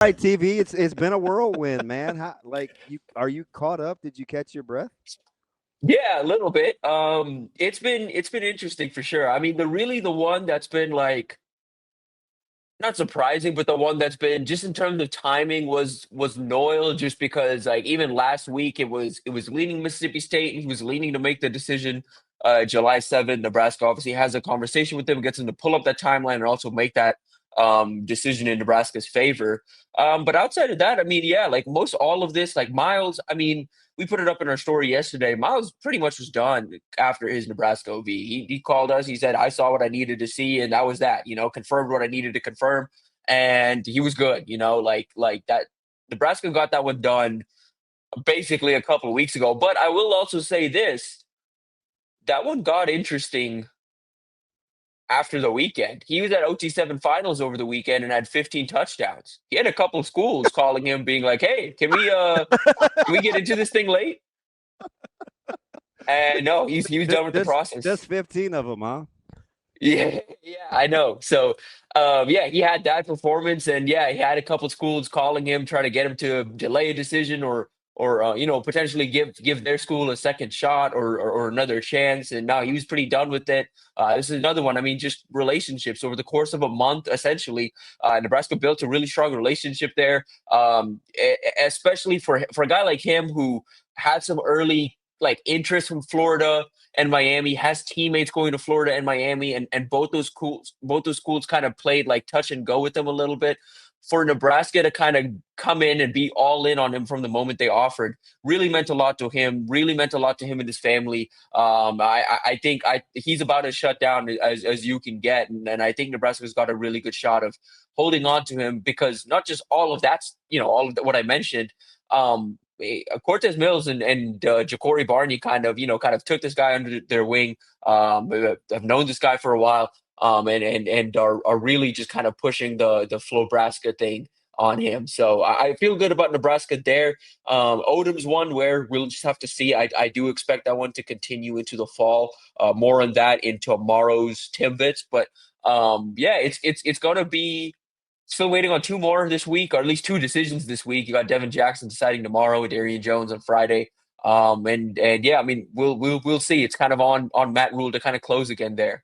right, TV. It's been a whirlwind, man. Are you caught up? Did you catch your breath? Yeah, a little bit. It's been interesting for sure. I mean, the one that's been like not surprising, but the one that's been just in terms of timing was Noyle, just because like even last week it was leaning Mississippi State, and he was leaning to make the decision July 7th. Nebraska obviously has a conversation with him, gets him to pull up that timeline and also make that decision in Nebraska's favor. But outside of that, I mean, yeah, like most all of this, like Miles, I mean, we put it up in our story yesterday. Miles pretty much was done after his Nebraska OV. He called us. He said, "I saw what I needed to see, and that was that. Confirmed what I needed to confirm, and he was good. Like that. Nebraska got that one done basically a couple of weeks ago. But I will also say this: that one got interesting after the weekend. He was at OT7 finals over the weekend and had 15 touchdowns. He had a couple of schools calling him, being like, "Hey, can we get into this thing late?" And no, he was done with the Just process. 15 of them, huh? Yeah, yeah, I know. So, yeah, he had that performance, and yeah, he had a couple schools calling him, trying to get him to delay a decision, or potentially give their school a second shot, or another chance. And now he was pretty done with it. This is another one. I mean, just relationships over the course of a month, essentially. Nebraska built a really strong relationship there, especially for a guy like him who had some early like interest from Florida and Miami, has teammates going to Florida and Miami, and both those schools kind of played like touch and go with them a little bit. For Nebraska to kind of come in and be all in on him from the moment they offered really meant a lot to him. Really meant a lot to him and his family. I think he's about as shut down as you can get, and I think Nebraska's got a really good shot of holding on to him, because not just all of that's all of what I mentioned. Cortez Mills and Ja'Cory Barney kind of took this guy under their wing. I've known this guy for a while, and are really just kind of pushing the Flobraska thing on him. So I feel good about Nebraska there. Odom's one where we'll just have to see. I do expect that one to continue into the fall. More on that in tomorrow's Timbits, but yeah, it's gonna be. Still waiting on two more this week, or at least two decisions this week. You got Devin Jackson deciding tomorrow, Darian Jones on Friday. And yeah, I mean, we'll see. It's kind of on Matt Rhule to kind of close again there.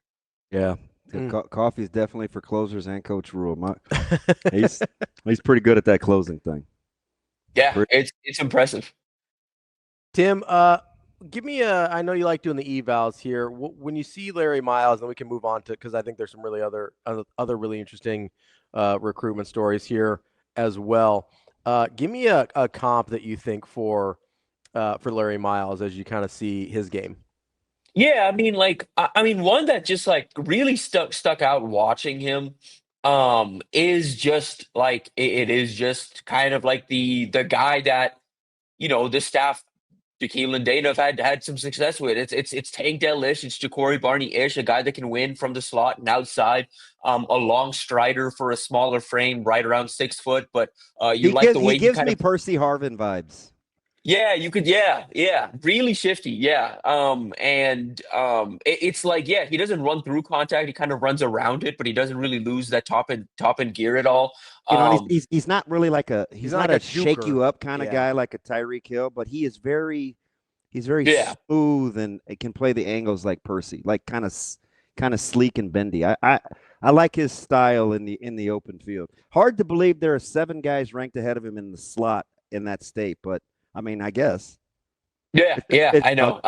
Yeah. Mm. Coffee is definitely for closers and Coach Rule. He's he's pretty good at that closing thing. Yeah, Pretty- it's impressive. Tim, give me I know you like doing the evals here. When you see Larry Miles, and we can move on to, because I think there's some really other really interesting recruitment stories here as well. Give me a comp that you think for Larry Miles as you kind of see his game. Yeah, I mean, like, I mean, one that just like really stuck out watching him, is just like it is just kind of like the guy that the staff Jakeelan Dana have had some success with. It's Tank Dell-ish, it's Ja'Cory Barney-ish, a guy that can win from the slot and outside. A long strider for a smaller frame, right around 6 foot, but you like the he way he gives kind me of. Percy Harvin vibes. Yeah, you could. Yeah, yeah, really shifty. Yeah, and it's like, yeah, he doesn't run through contact. He kind of runs around it, but he doesn't really lose that top end gear at all. And Um, he's not really He's he's not not like a a shake juker. you up kind of Yeah. guy like a Tyreek Hill, but he's very yeah, smooth and it can play the angles like Percy, like kind of sleek and bendy. I like his style in the open field. Hard to believe there are 7 guys ranked ahead of him in the slot in that state, but I mean, I guess yeah, yeah. it's I know.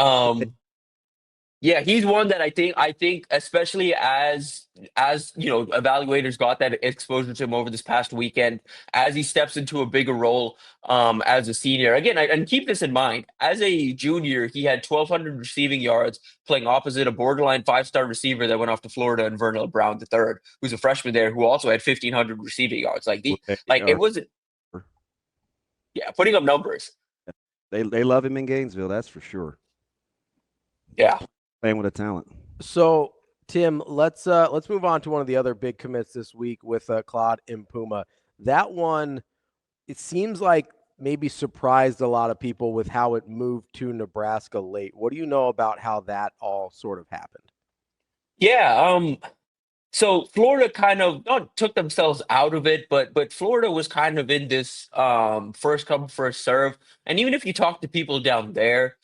Yeah, he's one that I think especially as evaluators got that exposure to him over this past weekend, as he steps into a bigger role as a senior. Again, and keep this in mind, as a junior, he had 1,200 receiving yards playing opposite a borderline five-star receiver that went off to Florida, and Vernell Brown III, who's a freshman there, who also had 1,500 receiving yards. Like it wasn't, yeah, putting up numbers. they love him in Gainesville, that's for sure. Yeah. Playing with a talent. So, Tim, let's move on to one of the other big commits this week with Claude Impuma. That one, it seems like maybe surprised a lot of people with how it moved to Nebraska late. What do you know about how that all sort of happened? Yeah. So Florida kind of not took themselves out of it, but Florida was kind of in this first come first serve. And even if you talk to people down there,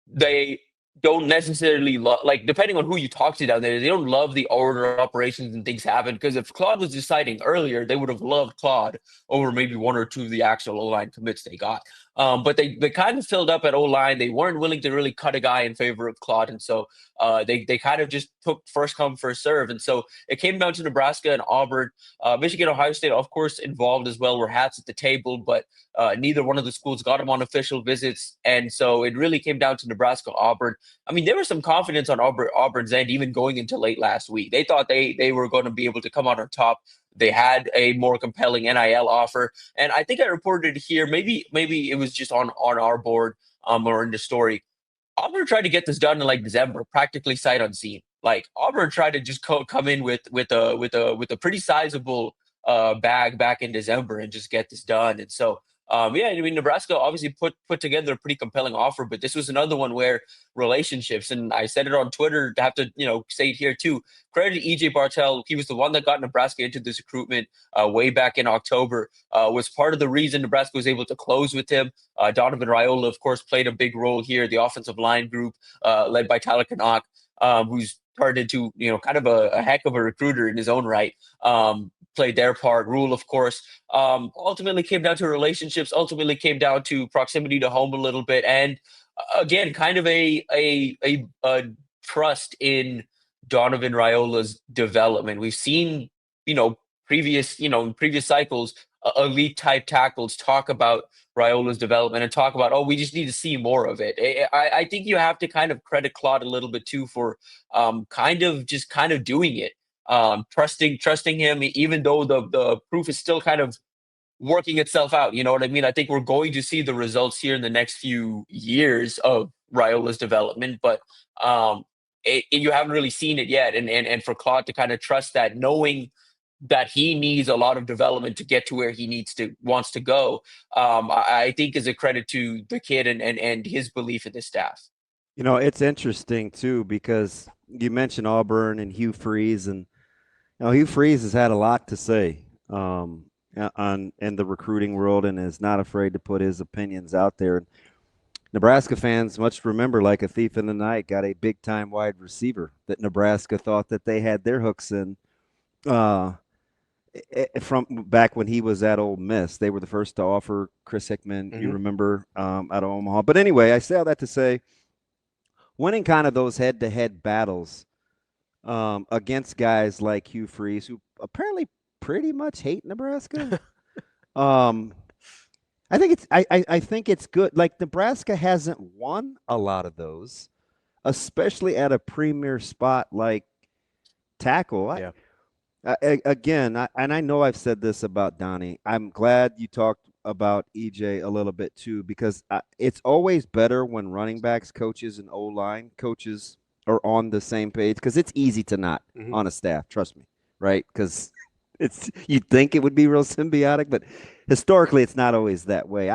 they don't necessarily love, like, depending on who you talk to down there, they don't love the order operations and things happen. Because if Claude was deciding earlier, they would have loved Claude over maybe one or two of the actual O line commits they got. But they kind of filled up at O line. They weren't willing to really cut a guy in favor of Claude, and so they kind of just took first come first serve. And so it came down to Nebraska and Auburn. Michigan, Ohio State, of course, involved as well. Were hats at the table, but neither one of the schools got him on official visits, and so it really came down to Nebraska, Auburn. I mean, there was some confidence on Auburn's end even going into late last week. They thought they were going to be able to come out on top. They had a more compelling NIL offer, and I think I reported here. Maybe it was just on our board or in the story. Auburn tried to get this done in like December, practically sight unseen. Like Auburn tried to just come in with a pretty sizable bag back in December and just get this done. And so yeah, I mean Nebraska obviously put together a pretty compelling offer, but this was another one where relationships, and I said it on Twitter, have to say it here too. Credit to EJ Bartel. He was the one that got Nebraska into this recruitment way back in October. Was part of the reason Nebraska was able to close with him. Donovan Raiola, of course, played a big role here. The offensive line group, led by Tyler Canuck, who's turned into kind of a heck of a recruiter in his own right. Played their part. Rhule, of course, ultimately came down to relationships. Ultimately came down to proximity to home a little bit, and again, kind of a trust in Donovan Raiola's development. We've seen, previous cycles, elite type tackles talk about Raiola's development and talk about, oh, we just need to see more of it. I think you have to kind of credit Claude a little bit too for kind of doing it, trusting him, even though the proof is still kind of working itself out. You know what I mean? I think we're going to see the results here in the next few years of Raiola's development, but you haven't really seen it yet. And for Claude to kind of trust that, knowing that he needs a lot of development to get to where he wants to go, I think is a credit to the kid and his belief in the staff. It's interesting too because you mentioned Auburn and Hugh Freeze, and Hugh Freeze has had a lot to say in the recruiting world and is not afraid to put his opinions out there. And Nebraska fans must remember, like a thief in the night, got a big-time wide receiver that Nebraska thought that they had their hooks in from back when he was at Ole Miss. They were the first to offer Chris Hickman, you remember, out of Omaha. But anyway, I say all that to say, winning kind of those head-to-head battles against guys like Hugh Freeze, who apparently pretty much hate Nebraska. I think it's good. Like, Nebraska hasn't won a lot of those, especially at a premier spot like tackle. Yeah. And I know I've said this about Donnie. I'm glad you talked about EJ a little bit too, because it's always better when running backs coaches and O-line coaches are on the same page, because it's easy to not on a staff. Trust me, right? Because you'd think it would be real symbiotic, but historically it's not always that way.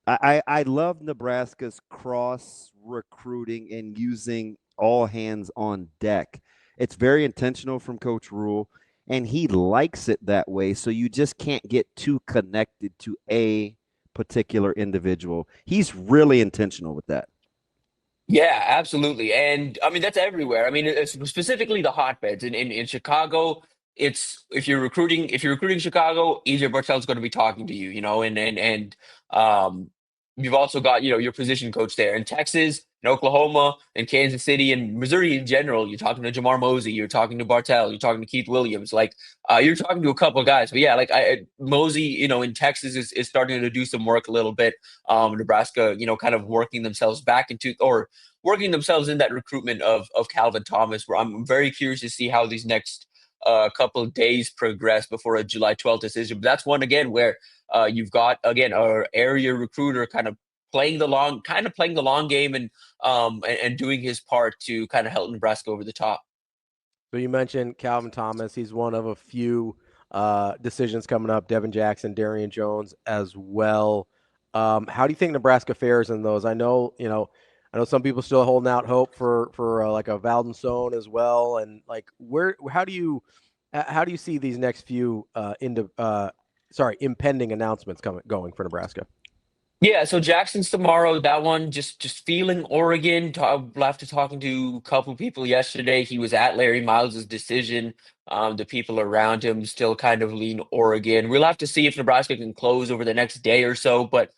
I love Nebraska's cross recruiting and using all hands on deck. It's very intentional from Coach Rhule, and he likes it that way. So you just can't get too connected to a particular individual. He's really intentional with that. Yeah, absolutely. And I mean, that's everywhere. I mean, it's specifically the hotbeds in Chicago. It's if you're recruiting Chicago, EJ Bartel's going to be talking to you, and you've also got, your position coach there in Texas, in Oklahoma, in Kansas City, and Missouri in general. You're talking to Jamar Mosey, you're talking to Bartel, you're talking to Keith Williams. Like, you're talking to a couple of guys. But yeah, like Mosey, in Texas is starting to do some work a little bit. Nebraska, kind of working themselves back into, or working themselves in that recruitment of Calvin Thomas, where I'm very curious to see how these next couple of days progress before a July 12th decision. But that's one, again, where you've got, again, our area recruiter kind of playing the long game and doing his part to kind of help Nebraska over the top. So you mentioned Calvin Thomas. He's one of a few decisions coming up. Devin Jackson, Darian Jones as well. How do you think Nebraska fares in those? I know, I know some people still holding out hope for like a Valdensone as well. And like, how do you see these next few impending announcements going for Nebraska? Yeah, so Jackson's tomorrow. That one, just feeling Oregon. After talking to a couple people yesterday, he was at Larry Miles's decision. The people around him still kind of lean Oregon. We'll have to see if Nebraska can close over the next day or so. But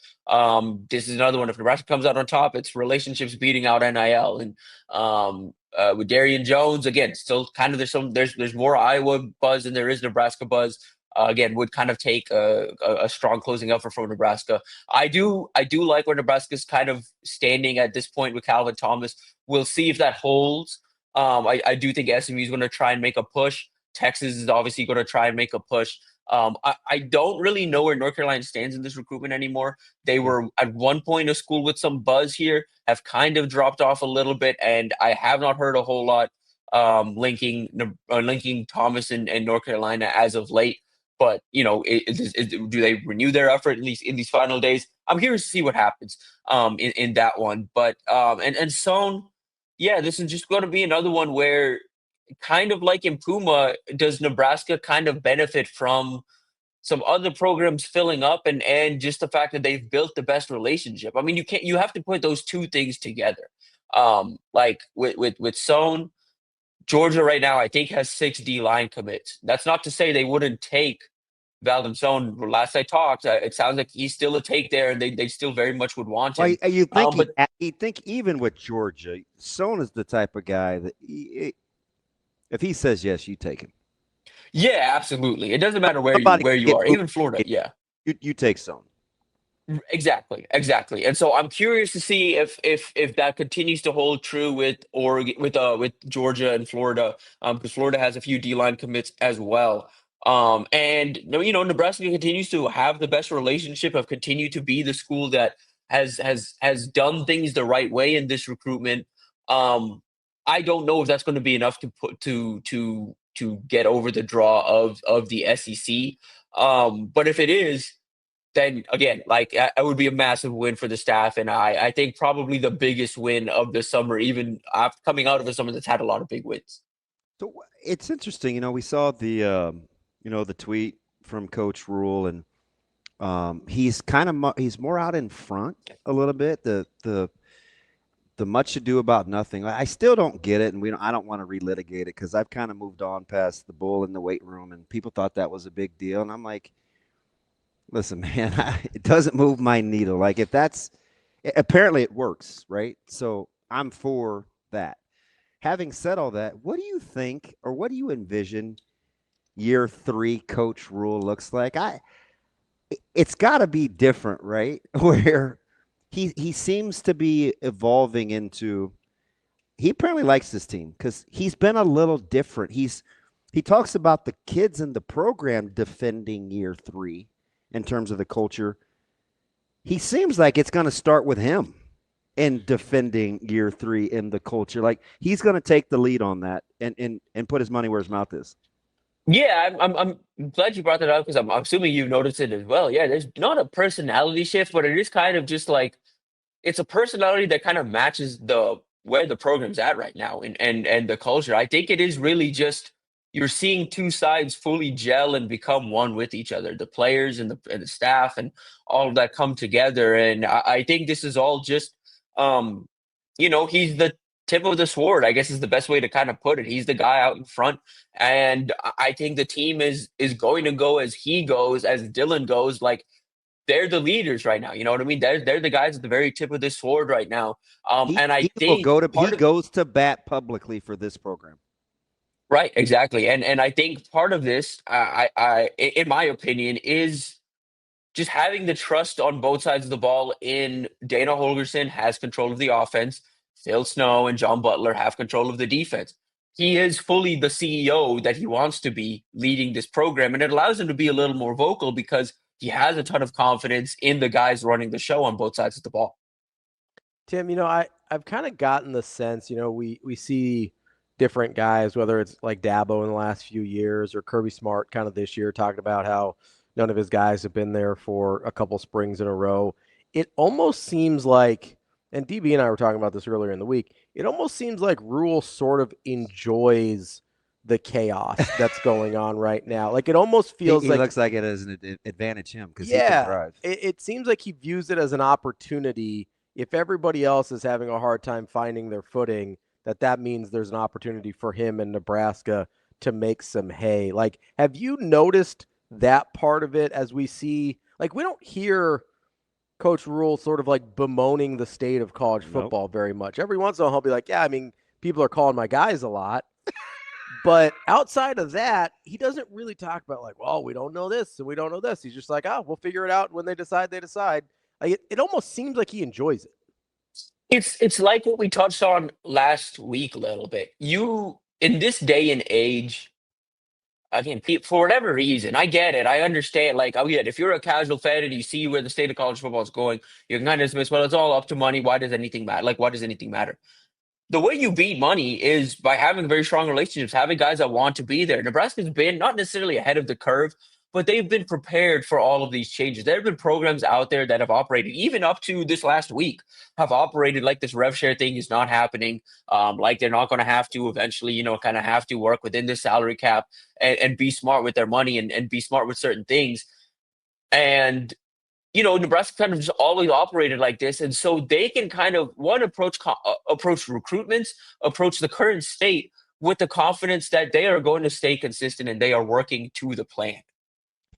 this is another one. If Nebraska comes out on top, it's relationships beating out NIL. And with Darian Jones, again, still kind of there's more Iowa buzz than there is Nebraska buzz. Again, would kind of take a strong closing effort from Nebraska. I do like where Nebraska's kind of standing at this point with Calvin Thomas. We'll see if that holds. I do think SMU is going to try and make a push. Texas is obviously going to try and make a push. I don't really know where North Carolina stands in this recruitment anymore. They were at one point a school with some buzz here, have kind of dropped off a little bit, and I have not heard a whole lot linking Thomas and North Carolina as of late. But do they renew their effort at least in these final days? I'm curious to see what happens in that one. But and Sohn, yeah, this is just going to be another one where, kind of like in Puma, does Nebraska kind of benefit from some other programs filling up and just the fact that they've built the best relationship? I mean, you have to put those two things together. Like with Sohn, Georgia right now, I think, has 6 D-line commits. That's not to say they wouldn't take Valdensone. Last I talked, it sounds like he's still a take there, and they still very much would want him. Well, you think But you think even with Georgia, Sohn is the type of guy that if he says yes, you take him. yeah, absolutely. It doesn't matter where Somebody you get are, moved, even Florida. Yeah. you take Sohn. Exactly. And so I'm curious to see if that continues to hold true with Oregon, with Georgia and Florida, because Florida has a few D-line commits as well. And Nebraska continues to have the best relationship, have continued to be the school that has done things the right way in this recruitment. I don't know if that's going to be enough to put to get over the draw of the SEC. But if it is, then again, like, it would be a massive win for the staff, and I think probably the biggest win of the summer, even after coming out of a summer that's had a lot of big wins. So it's interesting, we saw the the tweet from Coach Rhule, and he's he's more out in front a little bit. The much ado about nothing. I still don't get it, and I don't want to relitigate it because I've kind of moved on past the bull in the weight room, and people thought that was a big deal, and I'm like, listen, man, it doesn't move my needle. Like, if that's apparently it works, right? So I'm for that. Having said all that, what do you think, or what do you envision year 3 Coach Rhule looks like? It's got to be different, right? Where he seems to be evolving into. He apparently likes this team because he's been a little different. He talks about the kids in the program defending year 3 in terms of the culture. He seems like it's going to start with him in defending year 3 in the culture. Like, he's going to take the lead on that and put his money where his mouth is. Yeah, I'm glad you brought that up because I'm assuming you've noticed it as well. Yeah, there's not a personality shift, but it is kind of just like, it's a personality that kind of matches the where the program's at right now and the culture. I think it is really just, you're seeing two sides fully gel and become one with each other. The players and the staff and all of that come together. And I think this is all just, he's the tip of the sword, I guess, is the best way to kind of put it. He's the guy out in front, and I think the team is going to go as he goes, as Dylan goes. Like, they're the leaders right now. You know what I mean? They're the guys at the very tip of this sword right now. And I think He goes to bat publicly for this program. right, exactly. And I think part of this, in my opinion, is just having the trust on both sides of the ball. In Dana Holgerson has control of the offense. Phil Snow and John Butler have control of the defense. He is fully the CEO that he wants to be, leading this program, and it allows him to be a little more vocal because he has a ton of confidence in the guys running the show on both sides of the ball. Tim, I've kind of gotten the sense, we see different guys, whether it's like Dabo in the last few years or Kirby Smart kind of this year, talking about how none of his guys have been there for a couple springs in a row. It almost seems like, and DB and I were talking about this earlier in the week, it almost seems like Rhule sort of enjoys the chaos that's going on right now. Like it almost feels he like looks like it as an advantage him because he can yeah, drive. it seems like he views it as an opportunity. If everybody else is having a hard time finding their footing, that means there's an opportunity for him in Nebraska to make some hay. Like, have you noticed that part of it as we see, like, we don't hear Coach Rhule sort of like bemoaning the state of college football very much. Every once in a while, he'll be like, yeah, I mean, people are calling my guys a lot. But outside of that, he doesn't really talk about like, well, we don't know this and we don't know this. He's just like, oh, we'll figure it out when they decide, they decide. Like, it almost seems like he enjoys it. It's like what we touched on last week a little bit. You in this day and age, again, for whatever reason, I get it. I understand. Like, I get it. If you're a casual fan and you see where the state of college football is going, you can kind of dismiss, well, it's all up to money. Why does anything matter? Like, why does anything matter? The way you beat money is by having very strong relationships, having guys that want to be there. Nebraska's been not necessarily ahead of the curve, but they've been prepared for all of these changes. There have been programs out there that have operated, even up to this last week, have operated like this rev share thing is not happening. Like they're not going to have to eventually, kind of have to work within the salary cap and be smart with their money and be smart with certain things. And Nebraska kind of just always operated like this, and so they can kind of approach recruitments, approach the current state with the confidence that they are going to stay consistent and they are working to the plan.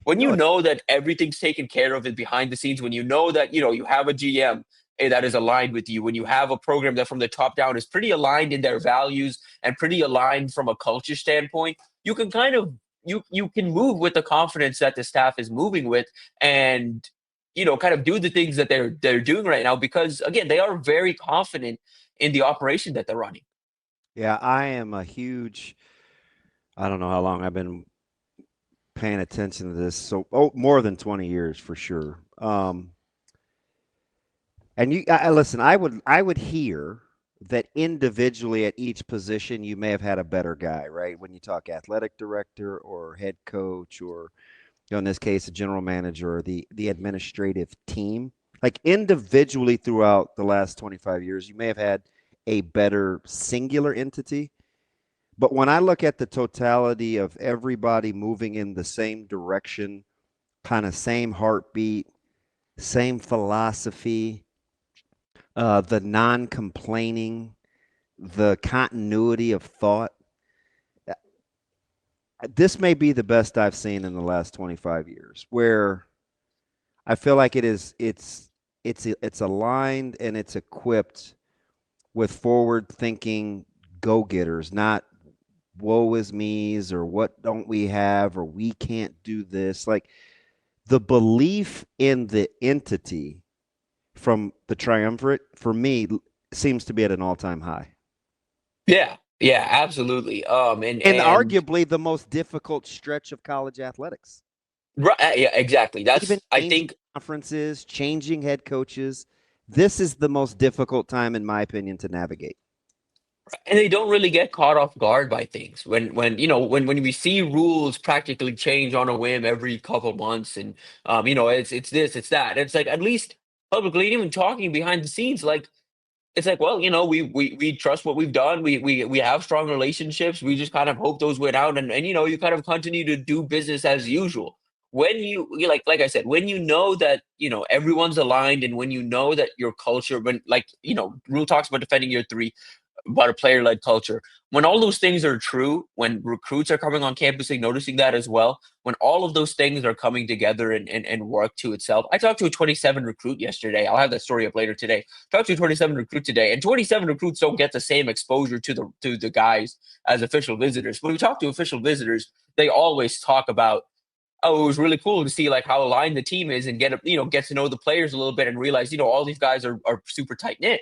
When you know that everything's taken care of and behind the scenes, when you know that you have a GM that is aligned with you, when you have a program that from the top down is pretty aligned in their values and pretty aligned from a culture standpoint, you can kind of you can move with the confidence that the staff is moving with, and kind of do the things that they're doing right now, because again, they are very confident in the operation that they're running. Yeah, I am a huge. I don't know how long I've been paying attention to this. So, more than 20 years for sure. And listen. I would hear that individually at each position, you may have had a better guy, right? When you talk athletic director or head coach, or in this case, a general manager or the administrative team. Like individually throughout the last 25 years, you may have had a better singular entity. But when I look at the totality of everybody moving in the same direction, kind of same heartbeat, same philosophy, the non-complaining, the continuity of thought, this may be the best I've seen in the last 25 years, where I feel like it's aligned and it's equipped with forward-thinking go-getters, not woe is me's or what don't we have or we can't do this. Like the belief in the entity from the triumvirate, for me, seems to be at an all-time high. Yeah, absolutely. And arguably the most difficult stretch of college athletics. Right, yeah, exactly. That's Even I think conferences, changing head coaches. This is the most difficult time, in my opinion, to navigate. and they don't really get caught off guard by things when we see rules practically change on a whim every couple months, and it's this, it's that. It's like, at least publicly, even talking behind the scenes, like it's like, well, we trust what we've done. We have strong relationships. We just kind of hope those went out, and you kind of continue to do business as usual. When you like I said, when you know that everyone's aligned, and when you know that your culture, when Rhule talks about defending your three, about a player-led culture. When all those things are true, when recruits are coming on campus and noticing that as well, when all of those things are coming together and work to itself. I talked to a 27 recruit yesterday. I'll have that story up later today. Talked to a 27 recruit today, and 27 recruits don't get the same exposure to the guys as official visitors. When we talk to official visitors, they always talk about, oh, it was really cool to see like how aligned the team is and get to know the players a little bit and realize all these guys are super tight knit.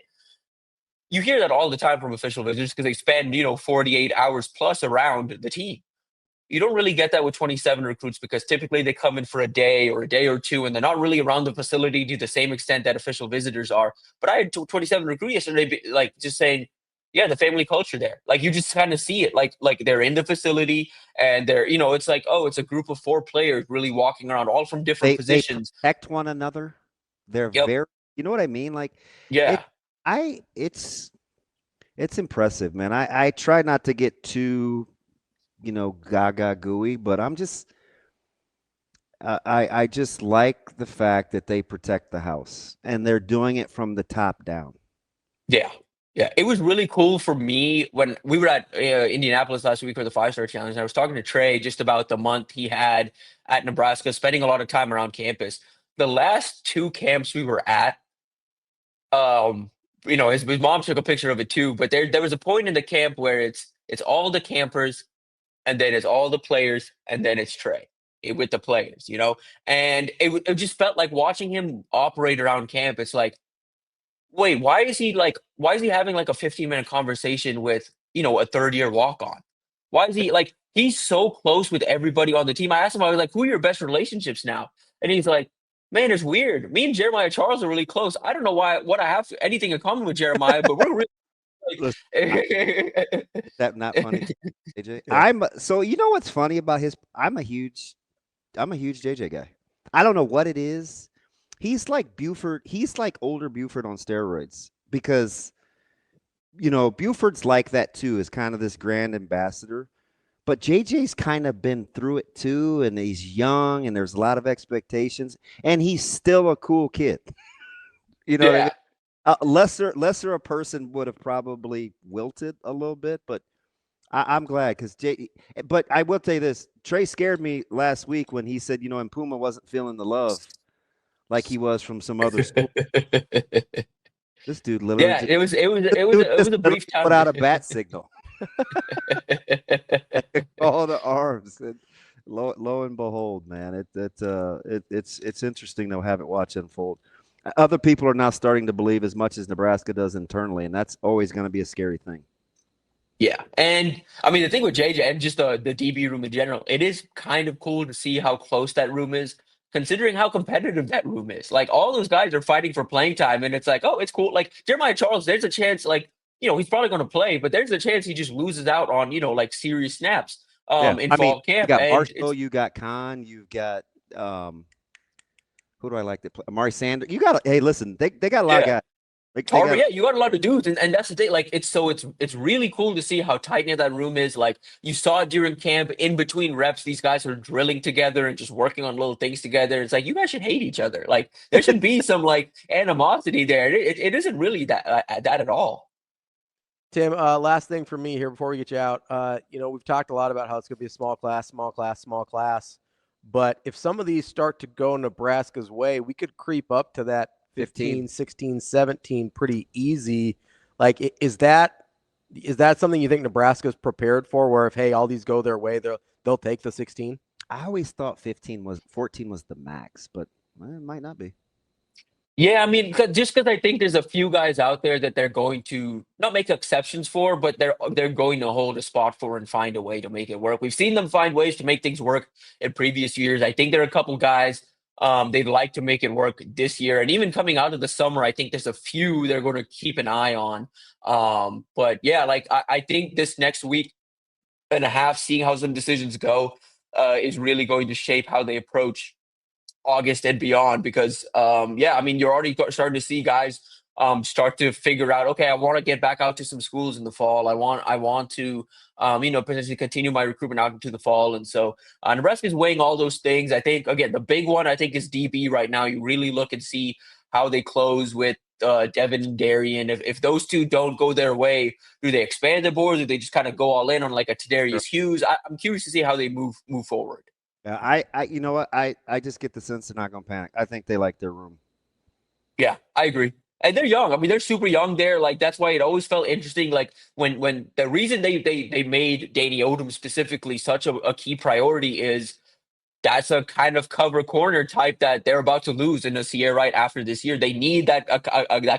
You hear that all the time from official visitors because they spend 48 hours plus around the team. You don't really get that with 27 recruits, because typically they come in for a day or two, and they're not really around the facility to the same extent that official visitors are. But I had 27 recruits yesterday, like just saying, yeah, the family culture there. Like you just kind of see it, like they're in the facility, and they're it's like, oh, it's a group of 4 players really walking around, all from different positions. They protect one another. They're Yep. very, you know what I mean? Like Yeah. It's impressive, man. I try not to get too, gaga gooey, but I just like the fact that they protect the house and they're doing it from the top down. Yeah. Yeah. It was really cool for me when we were at Indianapolis last week for the 5-Star Challenge. And I was talking to Trey just about the month he had at Nebraska, spending a lot of time around campus. The last two camps we were at, um, his mom took a picture of it too, but there was a point in the camp where it's all the campers and then it's all the players and then it's Trey with the players, and it just felt like watching him operate around camp. It's like, wait, why is he having like a 15-minute conversation with, a third-year walk-on? Why is he like he's so close with everybody on the team? I asked him, I was like, who are your best relationships now? And he's like, man, it's weird. Me and Jeremiah Charles are really close. I don't know what I have anything in common with Jeremiah, but we're really Listen, like is that not funny, JJ? Yeah. So you know what's funny about I'm a huge JJ guy. I don't know what it is. He's like Buford. He's like older Buford on steroids because Buford's like that too. Is kind of this grand ambassador, but JJ's kind of been through it too, and he's young, and there's a lot of expectations, and he's still a cool kid. You know what I mean? yeah. Lesser a person would have probably wilted a little bit, but I'm glad because But I will tell you this: Trey scared me last week when he said, Impuma wasn't feeling the love like he was from some other school. This dude literally Yeah, just, it was a brief put time. out a bat signal. All the arms. And lo and behold, man, it's interesting to have it watch unfold. Other people are now starting to believe as much as Nebraska does internally, and that's always going to be a scary thing. Yeah, and I mean the thing with JJ and just the DB room in general, it is kind of cool to see how close that room is, considering how competitive that room is. Like all those guys are fighting for playing time, and it's like, oh, it's cool. Like Jeremiah Charles, there's a chance, like he's probably going to play, but there's a chance he just loses out on like serious snaps Yeah, in I mean, fall you camp, got and Marshall, it's you got Khan, you've got who do I like to play? Amari Sanders. You got hey, listen, they got a lot of yeah. guys. They Harvard, got yeah, you got a lot of dudes, and that's the thing. Like, it's really cool to see how tight knit that room is. Like, you saw it during camp, in between reps, these guys are drilling together and just working on little things together. It's like you guys should hate each other. Like, there should be some like animosity there. It isn't really that at all. Tim, last thing for me here before we get you out. We've talked a lot about how it's going to be a small class, small class, small class. But if some of these start to go Nebraska's way, we could creep up to that 15, 16, 17 pretty easy. Like, is that something you think Nebraska's prepared for, where if, hey, all these go their way, they'll take the 16? I always thought 14 was the max, but it might not be. Yeah, I mean, just because I think there's a few guys out there that they're going to not make exceptions for, but they're going to hold a spot for and find a way to make it work. We've seen them find ways to make things work in previous years. I think there are a couple guys they'd like to make it work this year, and even coming out of the summer, I think there's a few they're going to keep an eye on. But yeah, like I think this next week and a half, seeing how some decisions go, is really going to shape how they approach August and beyond because I mean you're already starting to see guys start to figure out, okay, I want to get back out to some schools in the fall. I want to potentially continue my recruitment out into the fall. And so Nebraska's weighing all those things. I think again the big one I think is DB right now. You really look and see how they close with Devin and Darian. If those two don't go their way, do they expand the board? Do they just kind of go all in on like a Sure. Tadarius Hughes? I'm curious to see how they move forward. Yeah, you know what? I just get the sense they're not going to panic. I think they like their room. Yeah, I agree. And they're young. I mean, they're super young there. Like that's why it always felt interesting. Like when the reason they made Danny Odom specifically such a key priority is that's a kind of cover corner type that they're about to lose in the Sierra right after this year. They need that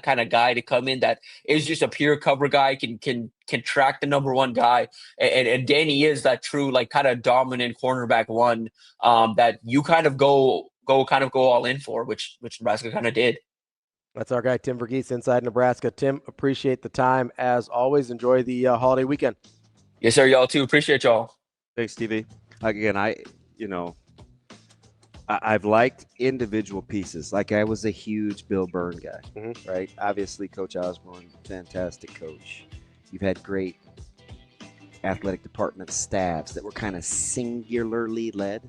kind of guy to come in that is just a pure cover guy, can track the number one guy, and Danny is that true like kind of dominant cornerback one that you kind of go all in for, which Nebraska kind of did. That's our guy, Tim Verghese, Inside Nebraska. Tim, appreciate the time. As always, enjoy the holiday weekend. Yes, sir. Y'all too. Appreciate y'all. Thanks, Stevie. Again, you know, I've liked individual pieces. Like I was a huge Bill Byrne guy, right? Obviously, Coach Osborne, fantastic coach. You've had great athletic department staffs that were kind of singularly led.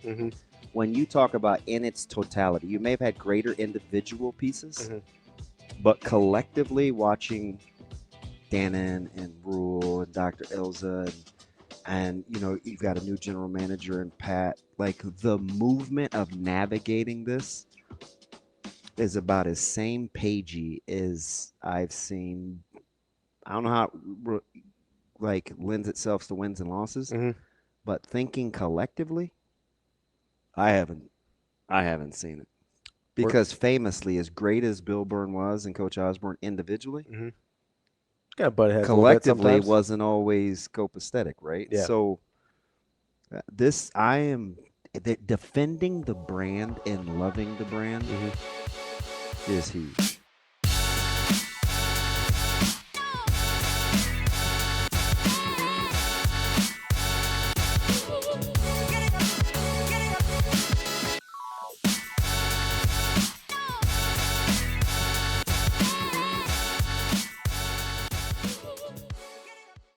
When you talk about in its totality, you may have had greater individual pieces, but collectively watching Dannon and Rhule and Dr. Ilza and you've got a new general manager and Pat, like the movement of navigating this is about as same pagey as I've seen. I don't know how it like lends itself to wins and losses, but thinking collectively, I haven't seen it. Because famously, as great as Bill Byrne was and Coach Osborne individually, Got butt heads collectively wasn't always copacetic, right? Yeah. So I am defending the brand and loving the brand is huge.